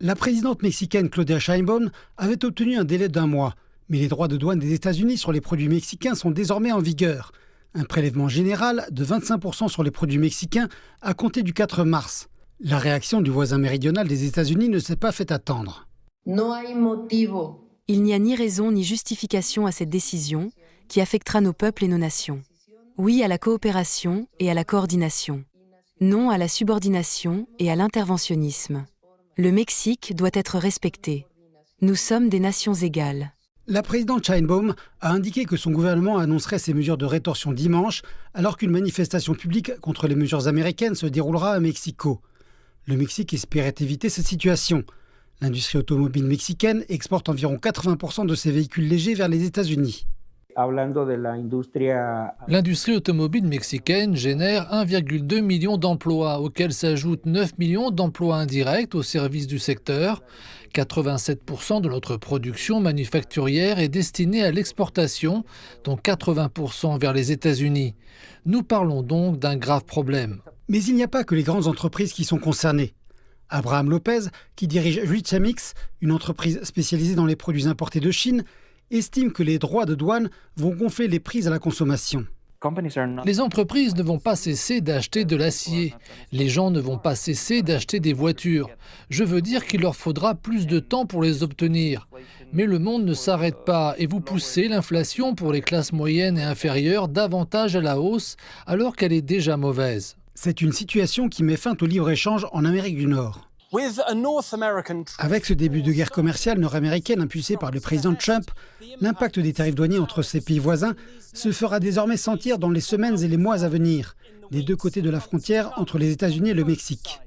La présidente mexicaine Claudia Sheinbaum avait obtenu un délai d'1 mois. Mais les droits de douane des États-Unis sur les produits mexicains sont désormais en vigueur. Un prélèvement général de 25% sur les produits mexicains à compter du 4 mars. La réaction du voisin méridional des États-Unis ne s'est pas fait attendre. Il n'y a ni raison ni justification à cette décision qui affectera nos peuples et nos nations. Oui à la coopération et à la coordination. Non à la subordination et à l'interventionnisme. Le Mexique doit être respecté. Nous sommes des nations égales. La présidente Sheinbaum a indiqué que son gouvernement annoncerait ces mesures de rétorsion dimanche, alors qu'une manifestation publique contre les mesures américaines se déroulera à Mexico. Le Mexique espérait éviter cette situation. L'industrie automobile mexicaine exporte environ 80% de ses véhicules légers vers les États-Unis. L'industrie automobile mexicaine génère 1,2 million d'emplois, auxquels s'ajoutent 9 millions d'emplois indirects au service du secteur. 87% de notre production manufacturière est destinée à l'exportation, dont 80% vers les États-Unis. Nous parlons donc d'un grave problème. Mais il n'y a pas que les grandes entreprises qui sont concernées. Abraham Lopez, qui dirige Richamix, une entreprise spécialisée dans les produits importés de Chine, estime que les droits de douane vont gonfler les prix à la consommation. Les entreprises ne vont pas cesser d'acheter de l'acier. Les gens ne vont pas cesser d'acheter des voitures. Je veux dire qu'il leur faudra plus de temps pour les obtenir. Mais le monde ne s'arrête pas et vous poussez l'inflation pour les classes moyennes et inférieures davantage à la hausse alors qu'elle est déjà mauvaise. C'est une situation qui met fin au libre-échange en Amérique du Nord. Avec ce début de guerre commerciale nord-américaine impulsée par le président Trump, l'impact des tarifs douaniers entre ces pays voisins se fera désormais sentir dans les semaines et les mois à venir, des deux côtés de la frontière entre les États-Unis et le Mexique.